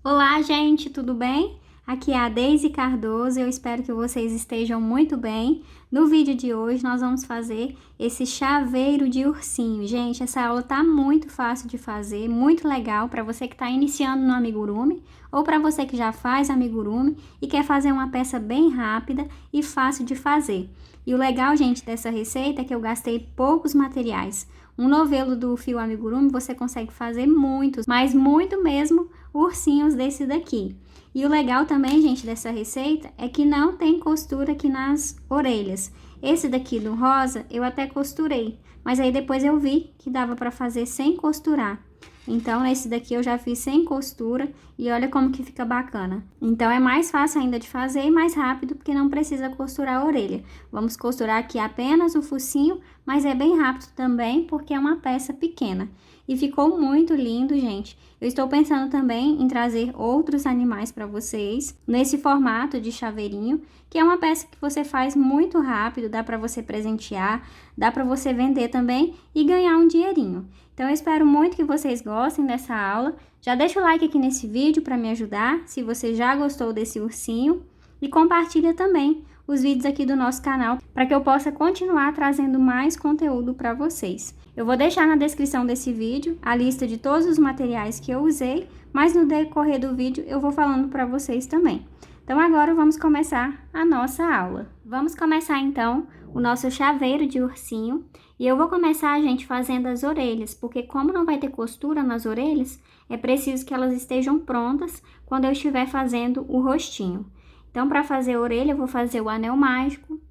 Olá, gente, tudo bem? Aqui é a Deise Cardoso, eu espero que vocês estejam muito bem. No vídeo de hoje nós vamos fazer esse chaveiro de ursinho. Gente, essa aula tá muito fácil de fazer, muito legal para você que está iniciando no amigurumi ou para você que já faz amigurumi e quer fazer uma peça bem rápida e fácil de fazer. E o legal, gente, dessa receita é que eu gastei poucos materiais. Um novelo do fio amigurumi você consegue fazer muitos, mas muito mesmo ursinhos desse daqui. E o legal também, gente, dessa receita é que não tem costura aqui nas orelhas. Esse daqui do rosa eu até costurei, mas aí depois eu vi que dava para fazer sem costurar. Então, esse daqui eu já fiz sem costura e olha como que fica bacana. Então, é mais fácil ainda de fazer e mais rápido, porque não precisa costurar a orelha. Vamos costurar aqui apenas o focinho, mas é bem rápido também, porque é uma peça pequena. E ficou muito lindo, gente. Eu estou pensando também em trazer outros animais para vocês, nesse formato de chaveirinho, que é uma peça que você faz muito rápido, dá para você presentear, dá para você vender também e ganhar um dinheirinho. Então, eu espero muito que vocês gostem dessa aula. Já deixa o like aqui nesse vídeo para me ajudar, se você já gostou desse ursinho. E compartilha também os vídeos aqui do nosso canal, para que eu possa continuar trazendo mais conteúdo para vocês. Eu vou deixar na descrição desse vídeo a lista de todos os materiais que eu usei, mas no decorrer do vídeo eu vou falando para vocês também. Então, agora vamos começar a nossa aula. Vamos começar, então, o nosso chaveiro de ursinho. E eu vou começar, gente, fazendo as orelhas, porque como não vai ter costura nas orelhas, é preciso que elas estejam prontas quando eu estiver fazendo o rostinho. Então, para fazer a orelha, eu vou fazer o anel mágico,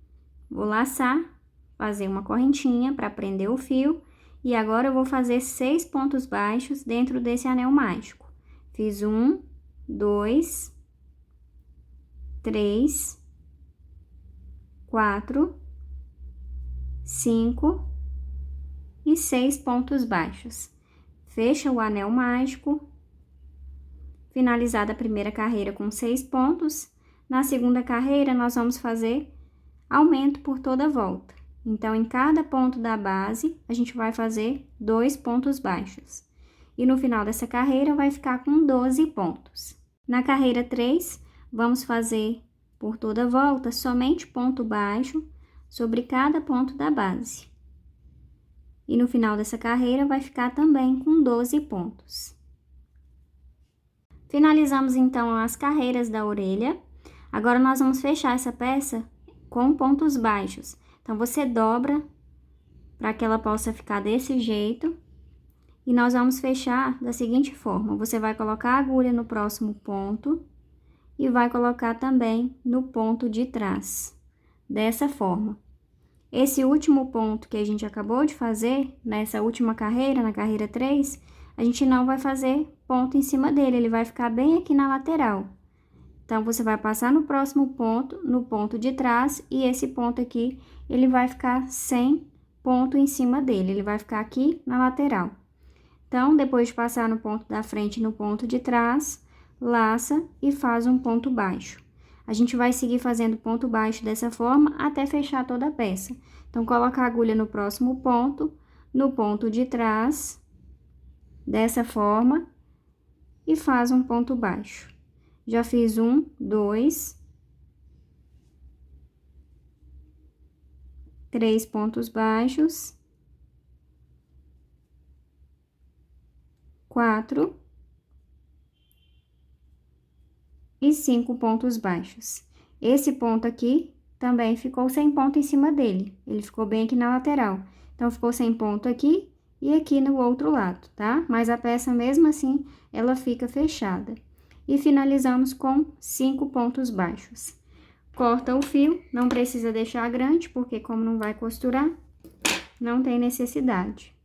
vou laçar, fazer uma correntinha para prender o fio. E agora eu vou fazer 6 pontos baixos dentro desse anel mágico. Fiz 1, 2, 3, 4, 5 e 6 pontos baixos. Fecha o anel mágico. Finalizada a primeira carreira com 6 pontos, na segunda carreira nós vamos fazer aumento por toda a volta. Então, em cada ponto da base, a gente vai fazer 2 pontos baixos. E no final dessa carreira vai ficar com 12 pontos. Na carreira 3, vamos fazer por toda a volta somente ponto baixo sobre cada ponto da base. E no final dessa carreira vai ficar também com 12 pontos. Finalizamos então as carreiras da orelha. Agora nós vamos fechar essa peça com pontos baixos. Então, você dobra para que ela possa ficar desse jeito. E nós vamos fechar da seguinte forma: você vai colocar a agulha no próximo ponto e vai colocar também no ponto de trás, dessa forma. Esse último ponto que a gente acabou de fazer, nessa última carreira, na carreira 3, a gente não vai fazer ponto em cima dele, ele vai ficar bem aqui na lateral. Então, você vai passar no próximo ponto, no ponto de trás, e esse ponto aqui, ele vai ficar sem ponto em cima dele, ele vai ficar aqui na lateral. Então, depois de passar no ponto da frente e no ponto de trás, laça e faz um ponto baixo. A gente vai seguir fazendo ponto baixo dessa forma até fechar toda a peça. Então, coloca a agulha no próximo ponto, no ponto de trás, dessa forma, e faz um ponto baixo. Já fiz 1, 2, 3 pontos baixos, 4 e 5 pontos baixos. Esse ponto aqui também ficou sem ponto em cima dele, ele ficou bem aqui na lateral. Então, ficou sem ponto aqui e aqui no outro lado, tá? Mas a peça, mesmo assim, ela fica fechada. E finalizamos com 5 pontos baixos. Corta o fio, não precisa deixar grande, porque como não vai costurar, não tem necessidade.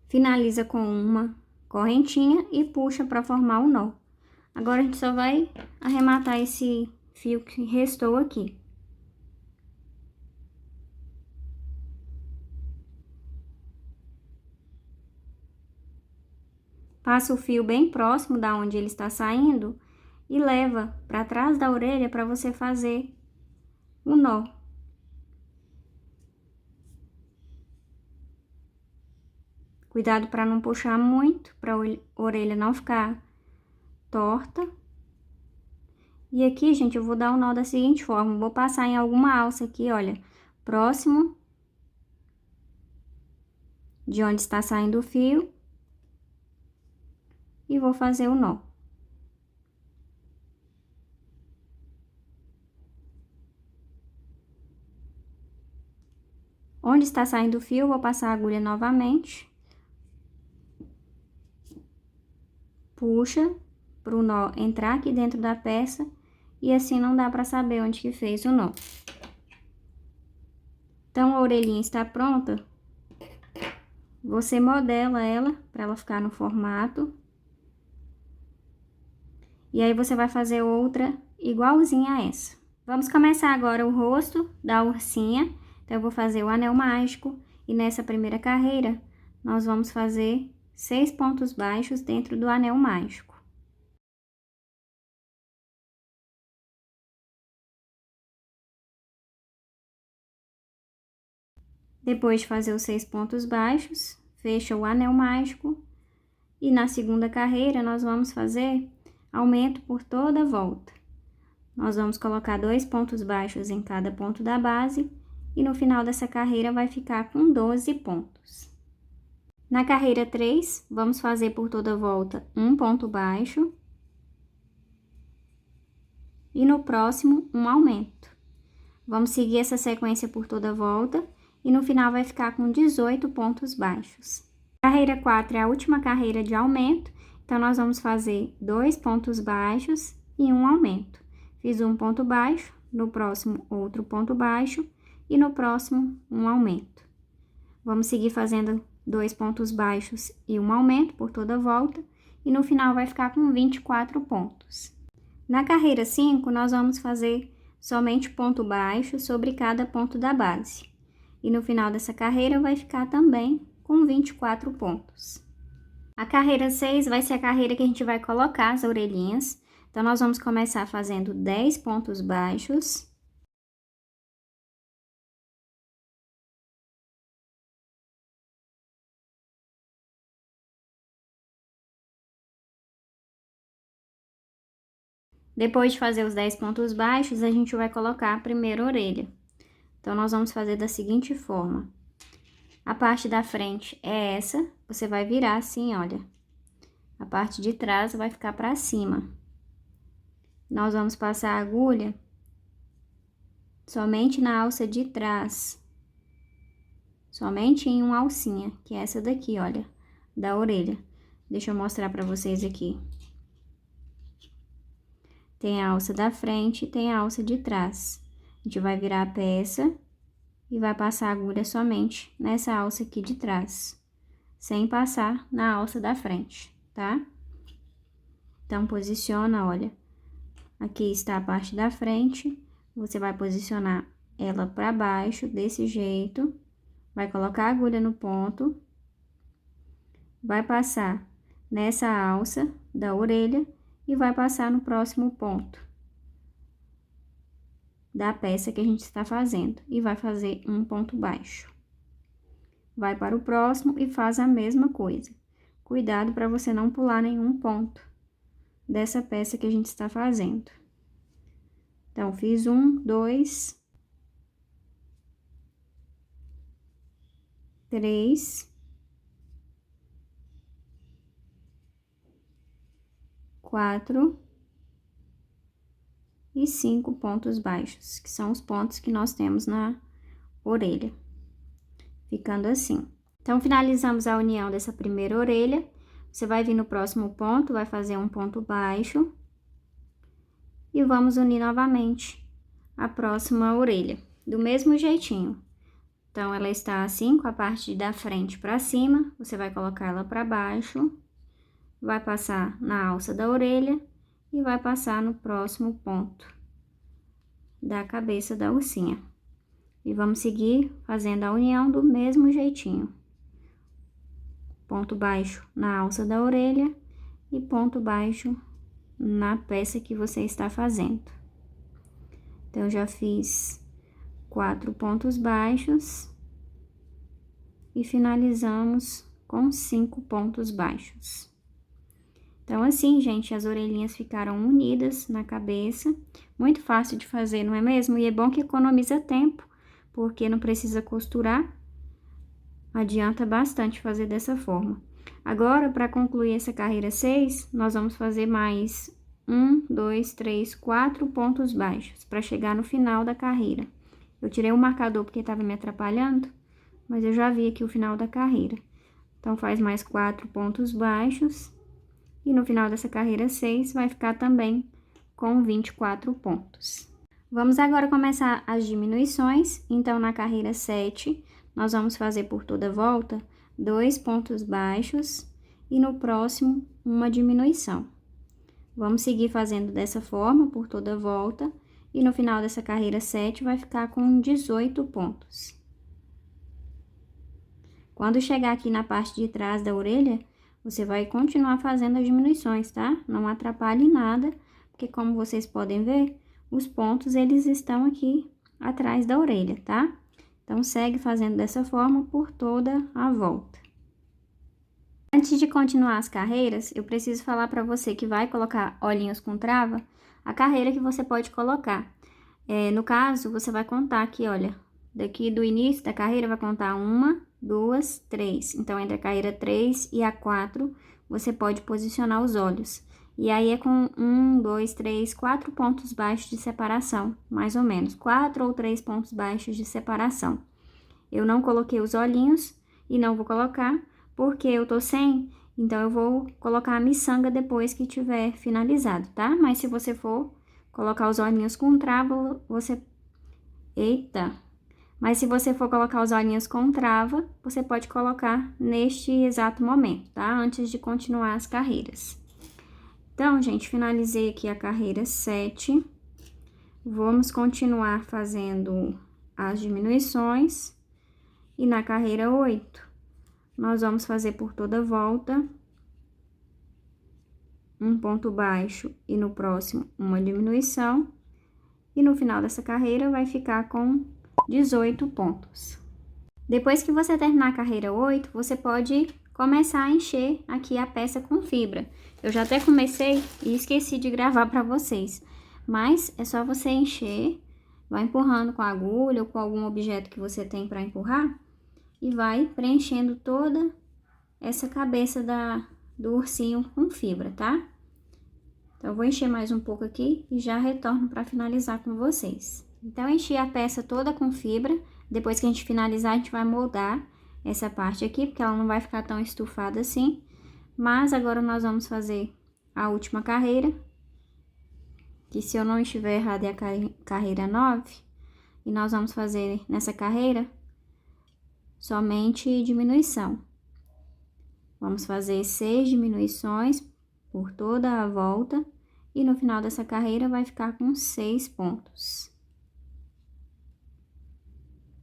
Finaliza com uma correntinha e puxa para formar o nó. Agora, a gente só vai arrematar esse fio que restou aqui. Passa o fio bem próximo da onde ele está saindo e leva para trás da orelha para você fazer o nó. Cuidado para não puxar muito, para a orelha não ficar torta. E aqui, gente, eu vou dar o nó da seguinte forma, vou passar em alguma alça aqui, olha, próximo de onde está saindo o fio. E vou fazer o nó. Onde está saindo o fio, vou passar a agulha novamente. Puxa para o nó entrar aqui dentro da peça e assim não dá para saber onde que fez o nó. Então, a orelhinha está pronta. Você modela ela para ela ficar no formato. E aí, você vai fazer outra igualzinha a essa. Vamos começar agora o rosto da ursinha. Então, eu vou fazer o anel mágico. E nessa primeira carreira, nós vamos fazer 6 pontos baixos dentro do anel mágico. Depois de fazer os 6 pontos baixos, fecha o anel mágico. E na segunda carreira, nós vamos fazer aumento por toda a volta. Nós vamos colocar 2 pontos baixos em cada ponto da base. E no final dessa carreira, vai ficar com 12 pontos. Na carreira 3, vamos fazer por toda a volta um ponto baixo. E no próximo, um aumento. Vamos seguir essa sequência por toda a volta. E no final vai ficar com 18 pontos baixos. Carreira 4 é a última carreira de aumento, então nós vamos fazer 2 pontos baixos e um aumento. Fiz um ponto baixo, no próximo outro ponto baixo e no próximo um aumento. Vamos seguir fazendo 2 pontos baixos e um aumento por toda a volta e no final vai ficar com 24 pontos. Na carreira 5, nós vamos fazer somente ponto baixo sobre cada ponto da base. E no final dessa carreira vai ficar também com 24 pontos. A carreira 6 vai ser a carreira que a gente vai colocar as orelhinhas. Então, nós vamos começar fazendo 10 pontos baixos. Depois de fazer os 10 pontos baixos, a gente vai colocar a primeira orelha. Então, nós vamos fazer da seguinte forma. A parte da frente é essa, você vai virar assim, olha. A parte de trás vai ficar para cima. Nós vamos passar a agulha somente na alça de trás. Somente em uma alcinha, que é essa daqui, olha, da orelha. Deixa eu mostrar para vocês aqui. Tem a alça da frente e tem a alça de trás. A gente vai virar a peça e vai passar a agulha somente nessa alça aqui de trás, sem passar na alça da frente, tá? Então, posiciona, olha, aqui está a parte da frente, você vai posicionar ela para baixo, desse jeito, vai colocar a agulha no ponto, vai passar nessa alça da orelha e vai passar no próximo ponto da peça que a gente está fazendo e vai fazer um ponto baixo. Vai para o próximo e faz a mesma coisa. Cuidado para você não pular nenhum ponto dessa peça que a gente está fazendo. Então, fiz 1, 2, 3, 4 e 5 pontos baixos, que são os pontos que nós temos na orelha, ficando assim. Então, finalizamos a união dessa primeira orelha, você vai vir no próximo ponto, vai fazer um ponto baixo, e vamos unir novamente a próxima orelha, do mesmo jeitinho. Então, ela está assim, com a parte da frente para cima, você vai colocar ela para baixo, vai passar na alça da orelha, e vai passar no próximo ponto da cabeça da ursinha. E vamos seguir fazendo a união do mesmo jeitinho. Ponto baixo na alça da orelha e ponto baixo na peça que você está fazendo. Então, eu já fiz 4 pontos baixos e finalizamos com 5 pontos baixos. Então, assim, gente, as orelhinhas ficaram unidas na cabeça. Muito fácil de fazer, não é mesmo? E é bom que economiza tempo, porque não precisa costurar. Adianta bastante fazer dessa forma. Agora, para concluir essa carreira 6, nós vamos fazer mais 1, 2, 3, 4 pontos baixos, para chegar no final da carreira. Eu tirei o marcador porque estava me atrapalhando, mas eu já vi aqui o final da carreira. Então, faz mais 4 pontos baixos. E no final dessa carreira 6, vai ficar também com 24 pontos. Vamos agora começar as diminuições. Então, na carreira 7, nós vamos fazer por toda a volta 2 pontos baixos e no próximo, uma diminuição. Vamos seguir fazendo dessa forma por toda a volta e no final dessa carreira 7 vai ficar com 18 pontos. Quando chegar aqui na parte de trás da orelha, você vai continuar fazendo as diminuições, tá? Não atrapalhe nada, porque como vocês podem ver, os pontos eles estão aqui atrás da orelha, tá? Então, segue fazendo dessa forma por toda a volta. Antes de continuar as carreiras, eu preciso falar para você que vai colocar olhinhos com trava, a carreira que você pode colocar. No caso, você vai contar aqui, olha, daqui do início da carreira vai contar 1, 2, 3. Então, entre a carreira 3 e a 4, você pode posicionar os olhos. E aí, é com 1, 2, 3, 4 pontos baixos de separação, mais ou menos. 4 ou 3 pontos baixos de separação. Eu não coloquei os olhinhos e não vou colocar, porque eu tô sem, então eu vou colocar a miçanga depois que tiver finalizado, tá? Mas se você for colocar os olhinhos com trava, você... Eita! Mas se você for colocar os olhinhos com trava, você pode colocar neste exato momento, tá? Antes de continuar as carreiras. Então, gente, finalizei aqui a carreira 7. Vamos continuar fazendo as diminuições. E na carreira 8, nós vamos fazer por toda a volta um ponto baixo e no próximo uma diminuição. E no final dessa carreira vai ficar com 18 pontos. Depois que você terminar a carreira 8, você pode começar a encher aqui a peça com fibra. Eu já até comecei e esqueci de gravar para vocês. Mas é só você encher, vai empurrando com a agulha ou com algum objeto que você tem para empurrar. E vai preenchendo toda essa cabeça do ursinho com fibra, tá? Então, eu vou encher mais um pouco aqui e já retorno para finalizar com vocês. Então, enchi a peça toda com fibra. Depois que a gente finalizar, a gente vai moldar essa parte aqui, porque ela não vai ficar tão estufada assim. Mas agora nós vamos fazer a última carreira, que se eu não estiver errado é a carreira 9. E nós vamos fazer nessa carreira somente diminuição. Vamos fazer 6 diminuições por toda a volta e no final dessa carreira vai ficar com 6 pontos.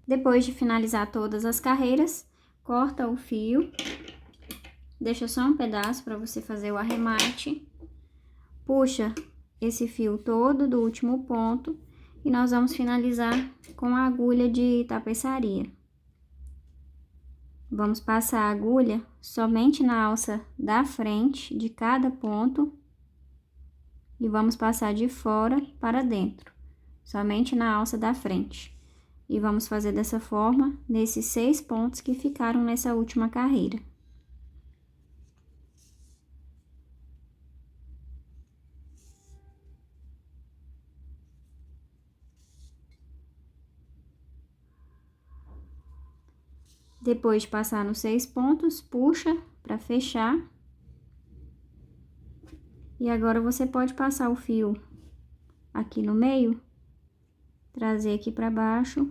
Depois de finalizar todas as carreiras, corta o fio, deixa só um pedaço para você fazer o arremate, puxa esse fio todo do último ponto e nós vamos finalizar com a agulha de tapeçaria. Vamos passar a agulha somente na alça da frente de cada ponto e vamos passar de fora para dentro, somente na alça da frente. E vamos fazer dessa forma nesses 6 pontos que ficaram nessa última carreira. Depois de passar nos 6 pontos, puxa para fechar. E agora você pode passar o fio aqui no meio, trazer aqui para baixo,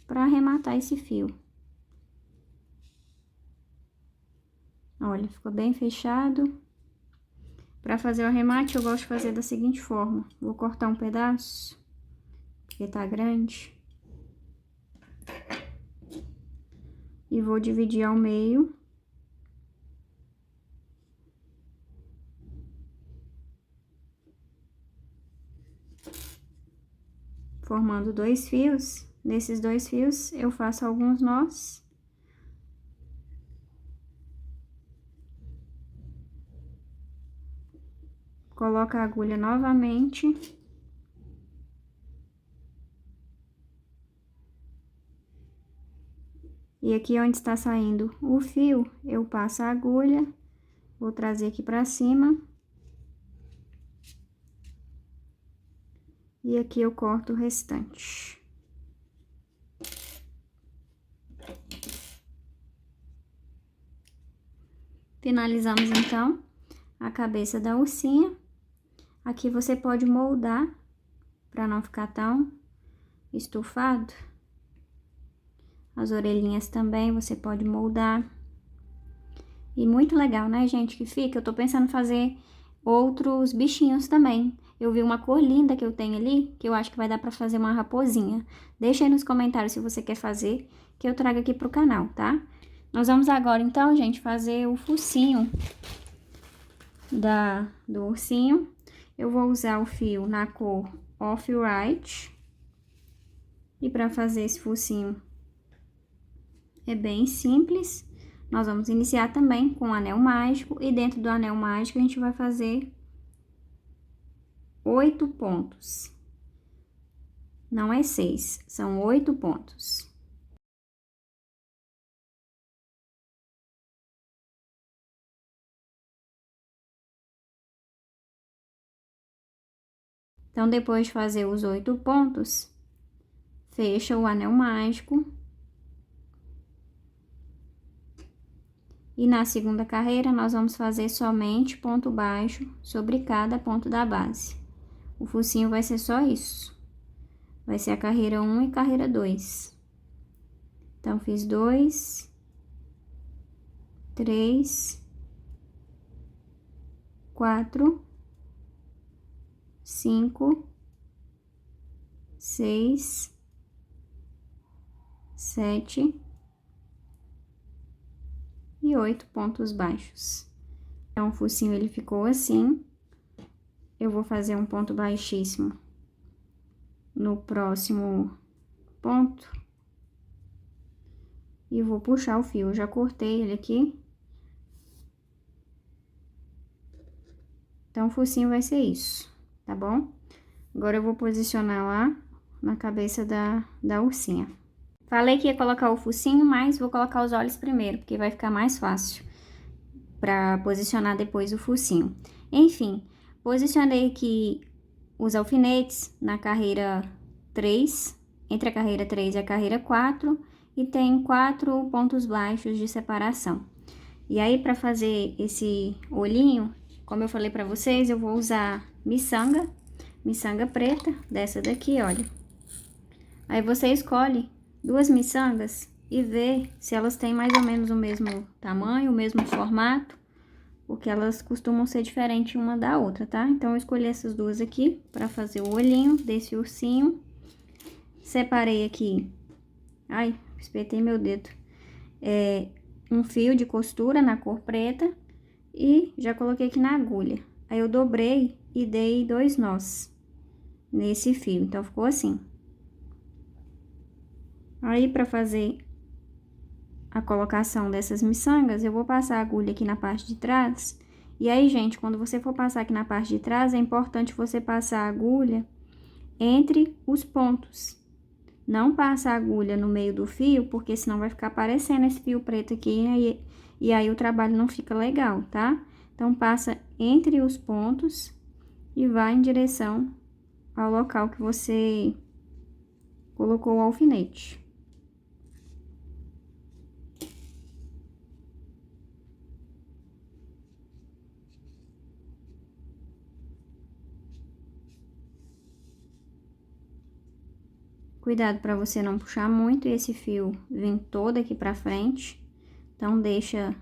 para arrematar esse fio. Olha, ficou bem fechado. Para fazer o arremate, eu gosto de fazer da seguinte forma. Vou cortar um pedaço, porque tá grande. E vou dividir ao meio. Formando 2 fios. Nesses 2 fios, eu faço alguns nós. coloca a agulha novamente. E aqui onde está saindo o fio, eu passo a agulha, vou trazer aqui pra cima. E aqui eu corto o restante. Finalizamos, então, a cabeça da ursinha. Aqui você pode moldar, para não ficar tão estufado. As orelhinhas também você pode moldar. E muito legal, né, gente, que fica. Eu tô pensando em fazer outros bichinhos também. Eu vi uma cor linda que eu tenho ali, que eu acho que vai dar pra fazer uma raposinha. Deixa aí nos comentários se você quer fazer, que eu trago aqui pro canal, tá? Nós vamos agora, então, gente, fazer o focinho do ursinho. Eu vou usar o fio na cor Off-White. E pra fazer esse focinho é bem simples. Nós vamos iniciar também com o anel mágico. E dentro do anel mágico a gente vai fazer 8 pontos. Não é 6, são 8 pontos. Então, depois de fazer os 8 pontos, fecha o anel mágico. E na segunda carreira, nós vamos fazer somente ponto baixo sobre cada ponto da base. O focinho vai ser só isso. Vai ser a carreira 1 e carreira 2. Então, fiz 2, 3, 4, 5, 6, 7 e 8 pontos baixos. Então, o focinho ele ficou assim. Eu vou fazer um ponto baixíssimo no próximo ponto. E vou puxar o fio. Eu já cortei ele aqui. Então, o focinho vai ser isso, tá bom? Agora, eu vou posicionar lá na cabeça da ursinha. Falei que ia colocar o focinho, mas vou colocar os olhos primeiro, porque vai ficar mais fácil pra posicionar depois o focinho. Enfim, posicionei aqui os alfinetes na carreira 3, entre a carreira 3 e a carreira 4, e tem 4 pontos baixos de separação. E aí, pra fazer esse olhinho, como eu falei pra vocês, eu vou usar miçanga preta, dessa daqui, olha. Aí você escolhe 2 miçangas e vê se elas têm mais ou menos o mesmo tamanho, o mesmo formato, porque elas costumam ser diferentes uma da outra, tá? Então, eu escolhi essas duas aqui pra fazer o olhinho desse ursinho. Separei aqui, ai, espetei meu dedo, um fio de costura na cor preta. E já coloquei aqui na agulha. Aí, eu dobrei e dei 2 nós nesse fio. Então, ficou assim. Aí, pra fazer a colocação dessas miçangas, eu vou passar a agulha aqui na parte de trás. E aí, gente, quando você for passar aqui na parte de trás, é importante você passar a agulha entre os pontos. Não passa a agulha no meio do fio, porque senão vai ficar aparecendo esse fio preto aqui, e aí o trabalho não fica legal, tá? Então, passa entre os pontos e vai em direção ao local que você colocou o alfinete. Cuidado para você não puxar muito e esse fio vir todo aqui pra frente. Então,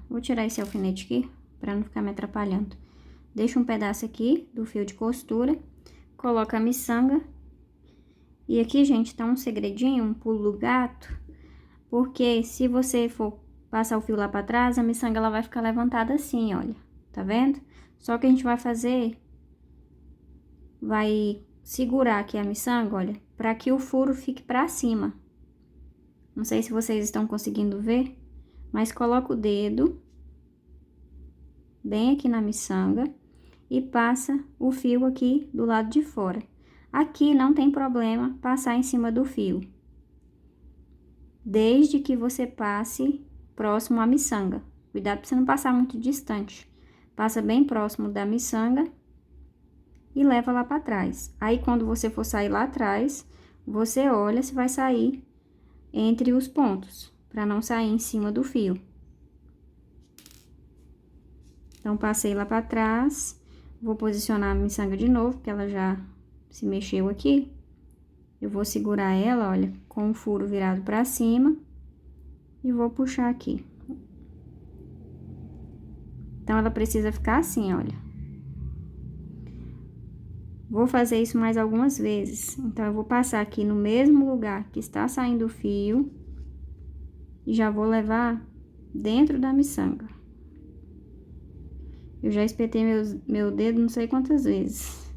vou tirar esse alfinete aqui, para não ficar me atrapalhando. Deixa um pedaço aqui do fio de costura, coloca a miçanga. E aqui, gente, tá um segredinho, um pulo do gato, porque se você for passar o fio lá pra trás, a miçanga ela vai ficar levantada assim, olha, tá vendo? Só que a gente vai segurar aqui a miçanga, olha, para que o furo fique pra cima. Não sei se vocês estão conseguindo ver, mas coloca o dedo bem aqui na miçanga e passa o fio aqui do lado de fora. Aqui não tem problema passar em cima do fio, desde que você passe próximo à miçanga. Cuidado para você não passar muito distante. Passa bem próximo da miçanga e leva lá para trás. Aí, quando você for sair lá atrás, você olha se vai sair entre os pontos, para não sair em cima do fio. Então, passei lá para trás, vou posicionar a miçanga de novo, porque ela já se mexeu aqui. Eu vou segurar ela, olha, com o furo virado para cima e vou puxar aqui. Então, ela precisa ficar assim, olha. Vou fazer isso mais algumas vezes. Então, eu vou passar aqui no mesmo lugar que está saindo o fio e já vou levar dentro da miçanga. Eu já espetei meu dedo não sei quantas vezes.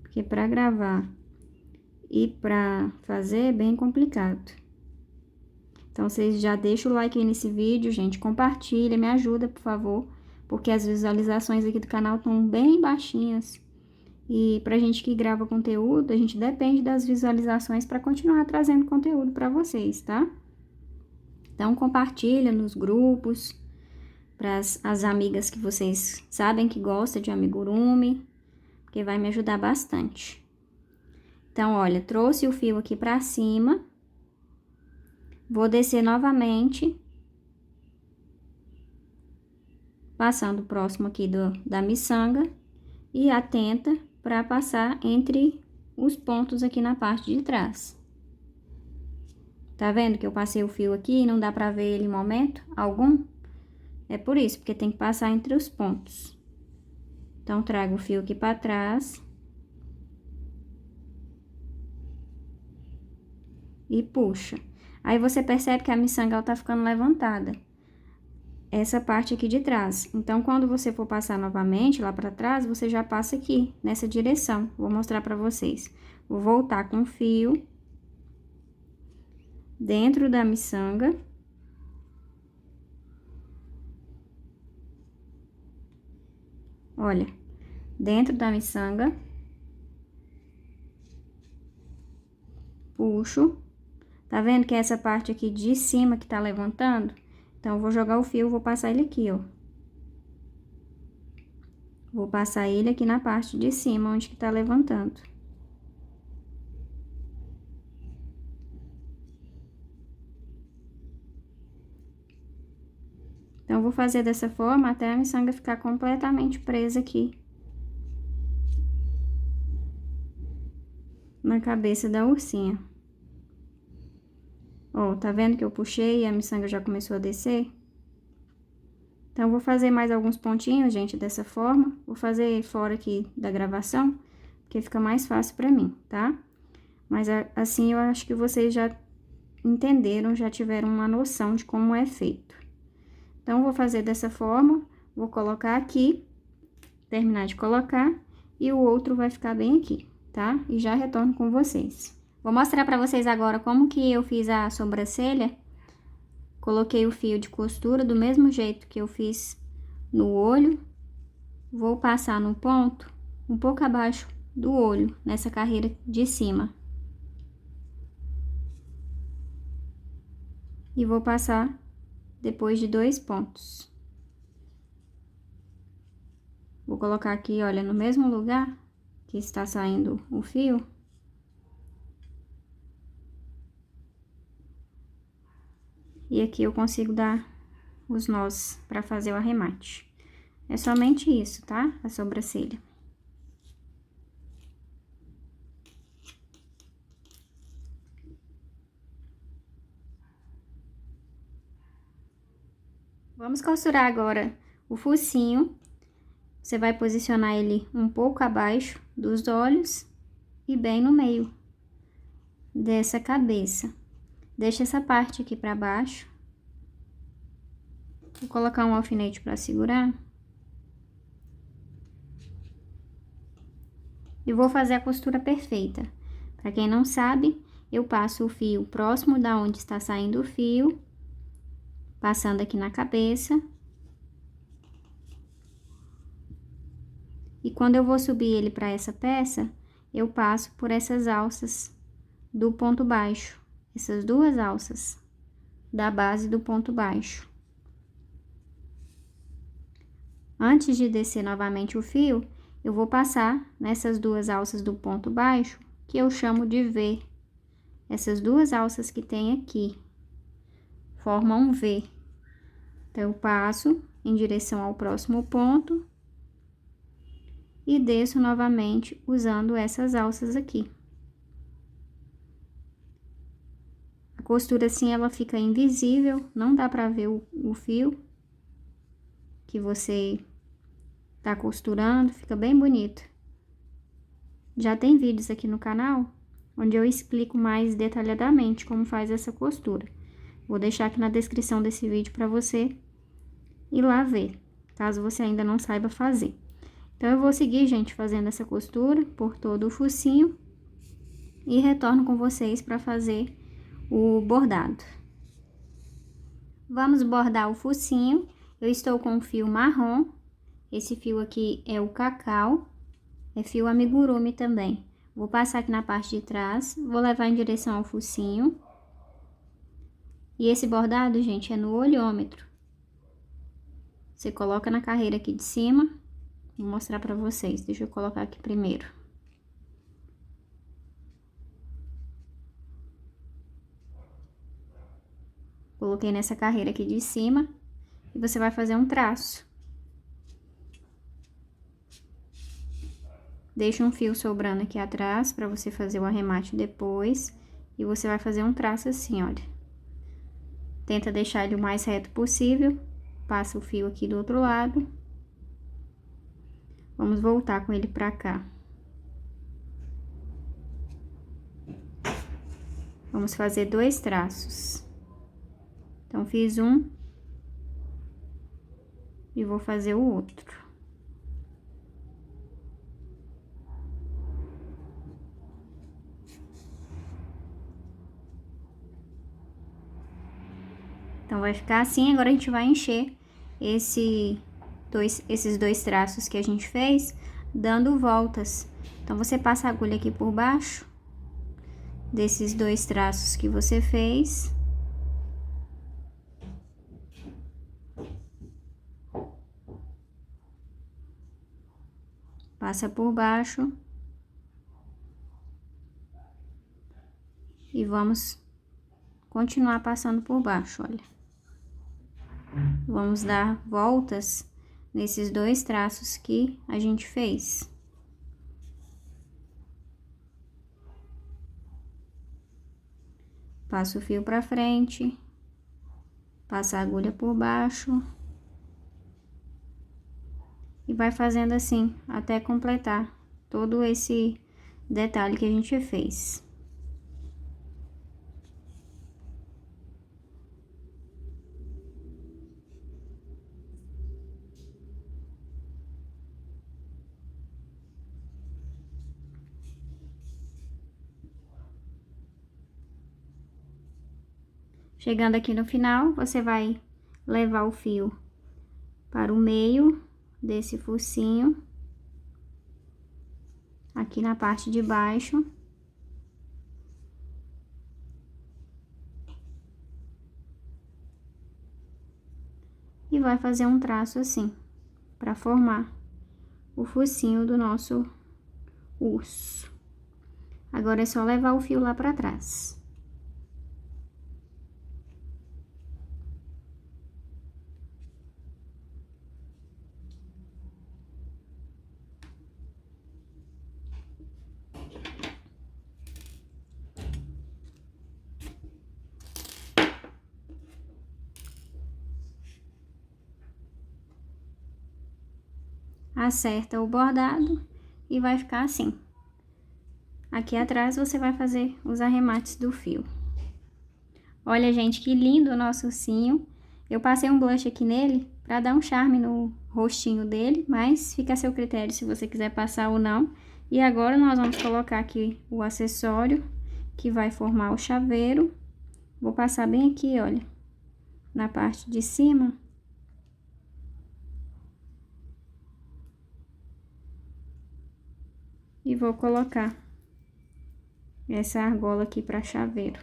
Porque para gravar e para fazer é bem complicado. Então, vocês já deixam o like aí nesse vídeo, gente. Compartilha, me ajuda, por favor. Porque as visualizações aqui do canal estão bem baixinhas. E pra gente que grava conteúdo, a gente depende das visualizações para continuar trazendo conteúdo para vocês, tá? Então, compartilha nos grupos, para as amigas que vocês sabem que gostam de amigurumi, porque vai me ajudar bastante. Então, olha, trouxe o fio aqui pra cima. Vou descer novamente, passando próximo aqui da miçanga e atenta para passar entre os pontos aqui na parte de trás. Tá vendo que eu passei o fio aqui e não dá pra ver ele em momento algum? É por isso, porque tem que passar entre os pontos. Então, trago o fio aqui pra trás. E puxa. Aí, você percebe que a miçanga, ela tá ficando levantada. Essa parte aqui de trás. Então, quando você for passar novamente lá pra trás, você já passa aqui, nessa direção. Vou mostrar pra vocês. Vou voltar com o fio dentro da miçanga. Olha, dentro da miçanga. Puxo. Tá vendo que é essa parte aqui de cima que tá levantando? Então, eu vou jogar o fio, vou passar ele aqui, ó. Vou passar ele aqui na parte de cima, onde que tá levantando. Então, eu vou fazer dessa forma até a miçanga ficar completamente presa aqui na cabeça da ursinha. Ó, tá vendo que eu puxei e a miçanga já começou a descer? Então, eu vou fazer mais alguns pontinhos, gente, dessa forma. Vou fazer fora aqui da gravação, porque fica mais fácil pra mim, tá? Mas, assim, eu acho que vocês já entenderam, já tiveram uma noção de como é feito. Então, vou fazer dessa forma, vou colocar aqui, terminar de colocar, e o outro vai ficar bem aqui, tá? E já retorno com vocês. Vou mostrar pra vocês agora como que eu fiz a sobrancelha. Coloquei o fio de costura do mesmo jeito que eu fiz no olho. Vou passar no ponto um pouco abaixo do olho, nessa carreira de cima. E vou passar depois de 2 pontos. Vou colocar aqui, olha, no mesmo lugar que está saindo o fio. E aqui eu consigo dar os nós para fazer o arremate. É somente isso, tá? A sobrancelha. Vamos costurar agora o focinho. Você vai posicionar ele um pouco abaixo dos olhos e bem no meio dessa cabeça. Deixa essa parte aqui pra baixo. Vou colocar um alfinete pra segurar. E vou fazer a costura perfeita. Pra quem não sabe, eu passo o fio próximo da onde está saindo o fio, passando aqui na cabeça. E quando eu vou subir ele para essa peça, eu passo por essas alças do ponto baixo, essas duas alças da base do ponto baixo. Antes de descer novamente o fio, eu vou passar nessas duas alças do ponto baixo, que eu chamo de V. Essas duas alças que tem aqui formam um V. Então, eu passo em direção ao próximo ponto e desço novamente usando essas alças aqui. A costura assim, ela fica invisível, não dá pra ver o fio que você tá costurando, fica bem bonito. Já tem vídeos aqui no canal onde eu explico mais detalhadamente como faz essa costura. Vou deixar aqui na descrição desse vídeo para você ir lá ver, caso você ainda não saiba fazer. Então, eu vou seguir, gente, fazendo essa costura por todo o focinho e retorno com vocês para fazer o bordado. Vamos bordar o focinho. Eu estou com um fio marrom. Esse fio aqui é o cacau, é fio amigurumi também. Vou passar aqui na parte de trás, vou levar em direção ao focinho. E esse bordado, gente, é no olhômetro. Você coloca na carreira aqui de cima. Vou mostrar pra vocês, deixa eu colocar aqui primeiro. Coloquei nessa carreira aqui de cima e você vai fazer um traço. Deixa um fio sobrando aqui atrás pra você fazer o arremate depois. E você vai fazer um traço assim, olha. Tenta deixar ele o mais reto possível. Passa o fio aqui do outro lado. Vamos voltar com ele pra cá. Vamos fazer 2 traços. Então, fiz um. E vou fazer o outro. Então, vai ficar assim. Agora, a gente vai encher esses 2 traços que a gente fez, dando voltas. Então, você passa a agulha aqui por baixo desses 2 traços que você fez. Passa por baixo. E vamos continuar passando por baixo, olha. Vamos dar voltas nesses 2 traços que a gente fez. Passa o fio pra frente, passa a agulha por baixo e vai fazendo assim até completar todo esse detalhe que a gente fez. Chegando aqui no final, você vai levar o fio para o meio desse focinho, aqui na parte de baixo. E vai fazer um traço assim, para formar o focinho do nosso urso. Agora é só levar o fio lá para trás. Acerta o bordado e vai ficar assim. Aqui atrás você vai fazer os arremates do fio. Olha, gente, que lindo o nosso ursinho. Eu passei um blush aqui nele para dar um charme no rostinho dele, mas fica a seu critério se você quiser passar ou não. E agora nós vamos colocar aqui o acessório que vai formar o chaveiro. Vou passar bem aqui, olha, na parte de cima. E vou colocar essa argola aqui para chaveiro.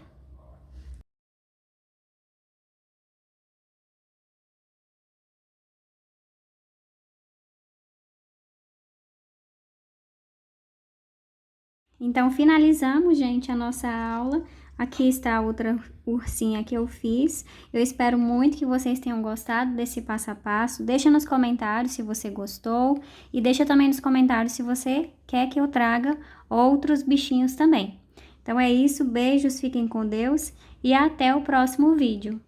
Então, finalizamos, gente, a nossa aula. Aqui está a outra ursinha que eu fiz. Eu espero muito que vocês tenham gostado desse passo a passo. Deixa nos comentários se você gostou. E deixa também nos comentários se você quer que eu traga outros bichinhos também. Então é isso, beijos, fiquem com Deus e até o próximo vídeo.